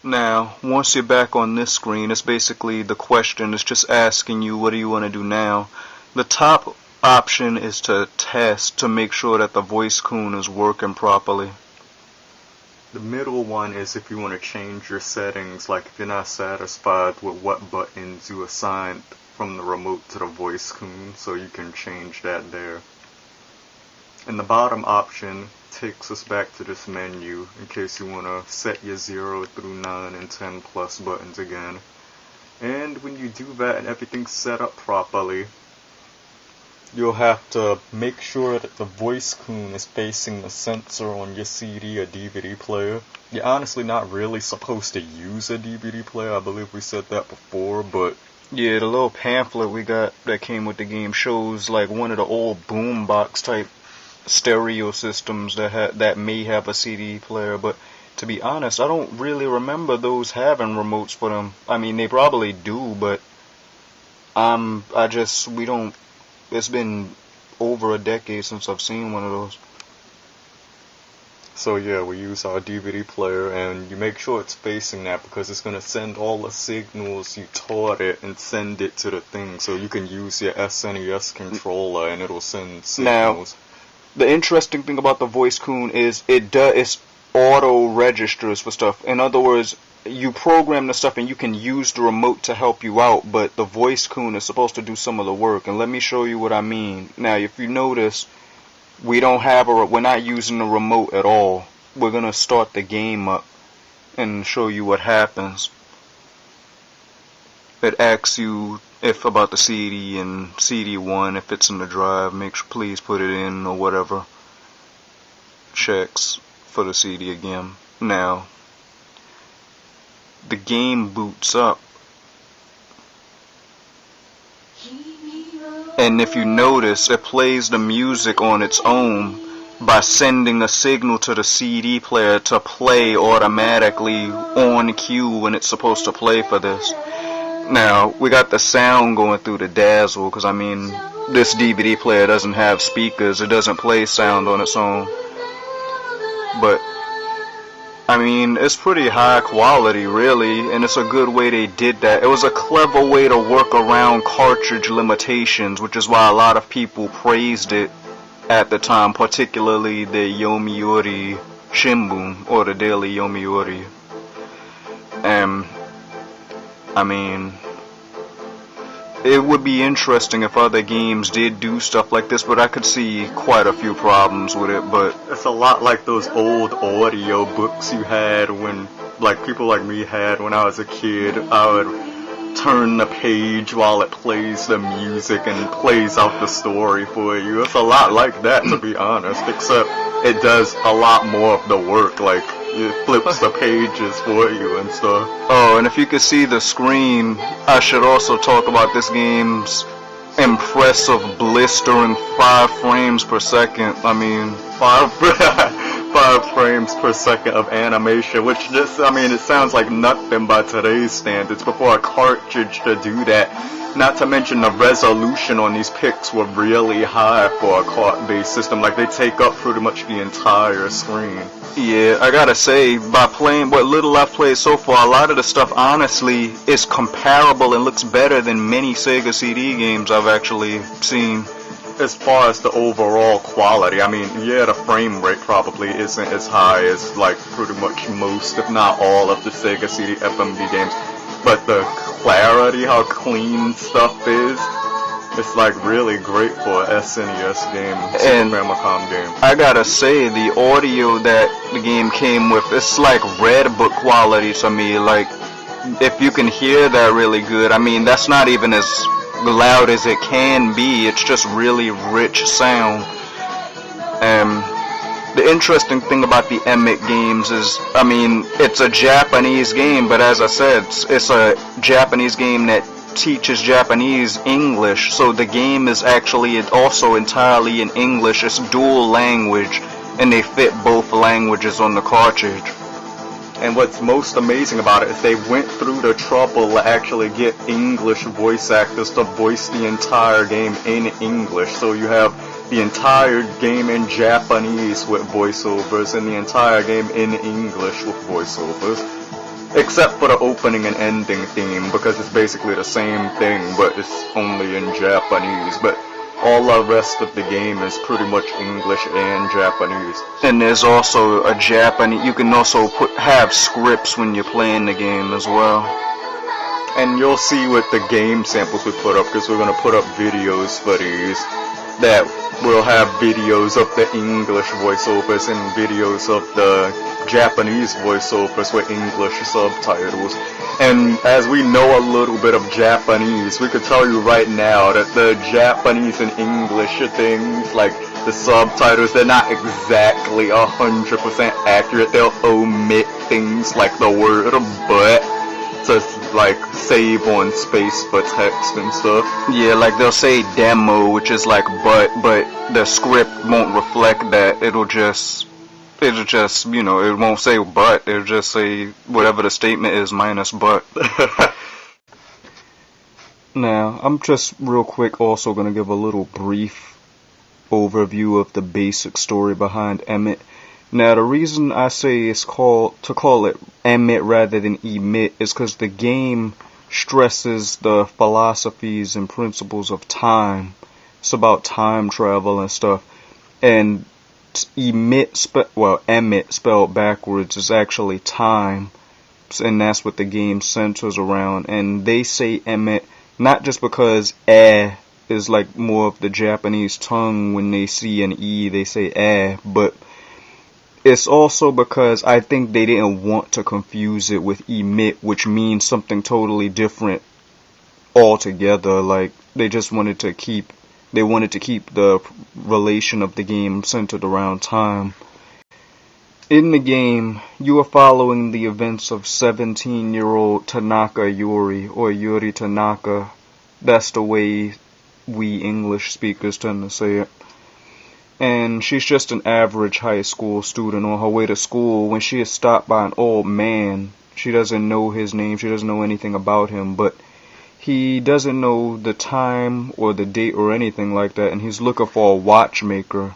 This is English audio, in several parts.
Now, once you're back on this screen, it's basically the question is just asking you what do you want to do now. The top option is to test to make sure that the voice coon is working properly. The middle one is if you want to change your settings, like if you're not satisfied with what buttons you assigned from the remote to the voice coon, so you can change that there. And the bottom option takes us back to this menu in case you want to set your 0 through 9 and 10 plus buttons again. And when you do that and everything's set up properly, you'll have to make sure that the voice coon is facing the sensor on your CD or DVD player. You're honestly not really supposed to use a DVD player, I believe we said that before, but yeah, the little pamphlet we got that came with the game shows like one of the old boombox type stereo systems that may have a CD player, but to be honest, I don't really remember those having remotes for them. I mean, they probably do, but it's been over a decade since I've seen one of those. So yeah, we use our DVD player, and you make sure it's facing that because it's going to send all the signals you taught it and send it to the thing, so you can use your SNES controller and it'll send signals. Now, the interesting thing about the voice coon is it's auto registers for stuff. In other words, you program the stuff and you can use the remote to help you out, but the voice coon is supposed to do some of the work. And let me show you what I mean. Now, if you notice, we're not using the remote at all. We're gonna start the game up and show you what happens. It asks you if about the CD and CD1, if it's in the drive, please put it in or whatever. Checks for the CD again. Now, the game boots up. And if you notice, it plays the music on its own by sending a signal to the CD player to play automatically on cue when it's supposed to play for this. Now, we got the sound going through the dazzle, because I mean, this DVD player doesn't have speakers, it doesn't play sound on its own. But, I mean, it's pretty high quality, really, and it's a good way they did that. It was a clever way to work around cartridge limitations, which is why a lot of people praised it at the time, particularly the Yomiuri Shimbun, or the Daily Yomiuri. I mean, it would be interesting if other games did do stuff like this, but I could see quite a few problems with it. But it's a lot like those old audio books you had when, like, people like me had when I was a kid. I would turn the page while it plays the music and plays out the story for you. It's a lot like that, to be honest, except it does a lot more of the work, like it flips the pages for you and stuff. Oh, and if you could see the screen, I should also talk about this game's impressive blistering 5 frames per second. I mean, 5 frames per second of animation, which just, I mean, it sounds like nothing by today's standards before a cartridge to do that. Not to mention the resolution on these pics were really high for a cart-based system. Like, they take up pretty much the entire screen. Yeah, I gotta say, by playing what little I've played so far, a lot of the stuff, honestly, is comparable and looks better than many Sega CD games I've actually seen. As far as the overall quality, I mean, yeah, the frame rate probably isn't as high as, like, pretty much most, if not all, of the Sega CD FMV games. But the clarity, how clean stuff is, it's like really great for a SNES game, and Famicom game. I gotta say, the audio that the game came with, it's like Red Book quality to me. Like, if you can hear that really good, I mean, that's not even as loud as it can be, it's just really rich sound. The interesting thing about the Emit games is, I mean, it's a Japanese game, but as I said, it's a Japanese game that teaches Japanese English, so the game is actually also entirely in English. It's dual language, and they fit both languages on the cartridge. And what's most amazing about it is they went through the trouble to actually get English voice actors to voice the entire game in English, so you have the entire game in Japanese with voiceovers and the entire game in English with voiceovers. except for the opening and ending theme, because it's basically the same thing, but it's only in Japanese. But all the rest of the game is pretty much English and Japanese. And there's also a Japanese, you can also have scripts when you're playing the game as well. And you'll see with the game samples we put up, because we're going to put up videos for these, that we'll have videos of the English voiceovers and videos of the Japanese voiceovers with English subtitles. And as we know a little bit of Japanese, we could tell you right now that the Japanese and English things, like the subtitles, they're not exactly 100% accurate. They'll omit things like the word but to like save on space for text and stuff. Yeah, like they'll say demo, which is like but the script won't reflect that. It'll just, you know, it won't say but, it'll just say whatever the statement is minus but. Now, I'm just real quick also going to give a little brief overview of the basic story behind Emit. Now, the reason I say it's call it Emit rather than Emit is because the game stresses the philosophies and principles of time. It's about time travel and stuff. And Emit spelled backwards is actually time, and that's what the game centers around. And they say Emit not just because is like more of the Japanese tongue. When they see an E they say but it's also because I think they didn't want to confuse it with emit, which means something totally different altogether. Like they just wanted to keep the relation of the game centered around time. In the game, you are following the events of 17-year-old Tanaka Yuri, or Yuri Tanaka. That's the way we English speakers tend to say it. And she's just an average high school student on her way to school when she is stopped by an old man. She doesn't know his name, she doesn't know anything about him, but he doesn't know the time or the date or anything like that, and he's looking for a watchmaker.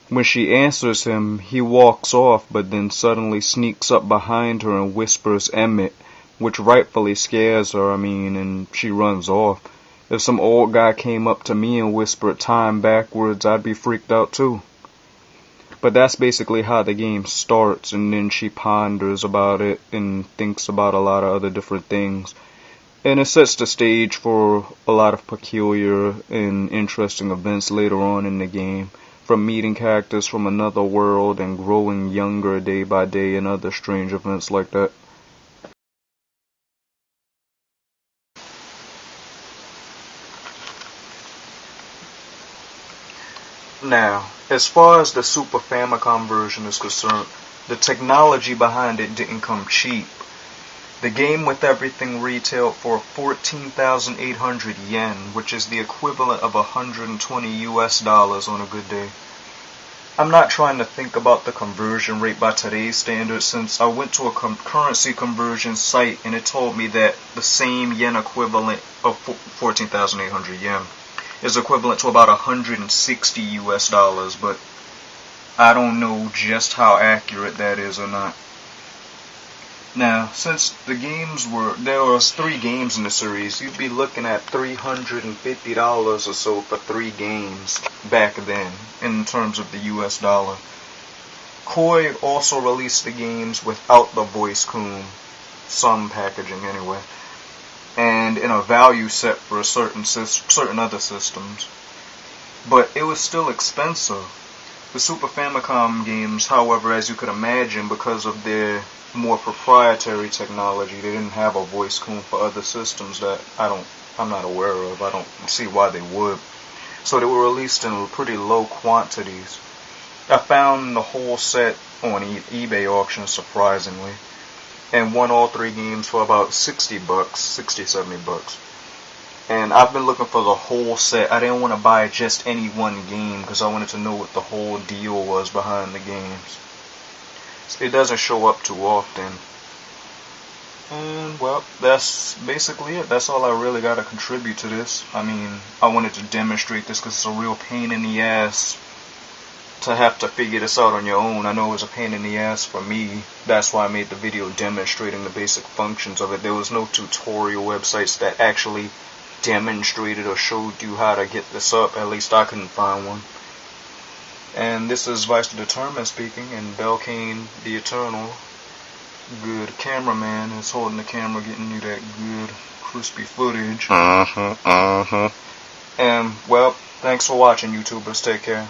When she answers him, he walks off, but then suddenly sneaks up behind her and whispers Emit, which rightfully scares her, and she runs off. If some old guy came up to me and whispered time backwards, I'd be freaked out too. But that's basically how the game starts, and then she ponders about it and thinks about a lot of other different things. And it sets the stage for a lot of peculiar and interesting events later on in the game, from meeting characters from another world and growing younger day by day and other strange events like that. Now, as far as the Super Famicom version is concerned, the technology behind it didn't come cheap. The game with everything retailed for 14,800 yen, which is the equivalent of $120 on a good day. I'm not trying to think about the conversion rate by today's standards, since I went to a currency conversion site and it told me that the same yen equivalent of 14,800 yen is equivalent to about $160, but I don't know just how accurate that is or not. Now, since there was 3 games in the series, you'd be looking at $350 or so for 3 games back then, in terms of the US dollar. Koi also released the games without the voice coom, some packaging anyway, and in a value set for certain other systems. But it was still expensive. The Super Famicom games, however, as you could imagine, because of their more proprietary technology, they didn't have a voice coom for other systems that I'm not aware of. I don't see why they would. So they were released in pretty low quantities. I found the whole set on eBay auction, surprisingly, and won all 3 games for about $60, $70. And I've been looking for the whole set. I didn't want to buy just any one game because I wanted to know what the whole deal was behind the games. It doesn't show up too often. And, well, that's basically it. That's all I really got to contribute to this. I wanted to demonstrate this because it's a real pain in the ass to have to figure this out on your own. I know it was a pain in the ass for me. That's why I made the video demonstrating the basic functions of it. There was no tutorial websites that actually demonstrated or showed you how to get this up. At least I couldn't find one. And this is Vice the Determined speaking, and Belkane the Eternal, good cameraman, is holding the camera, getting you that good crispy footage. And well, thanks for watching, YouTubers. Take care.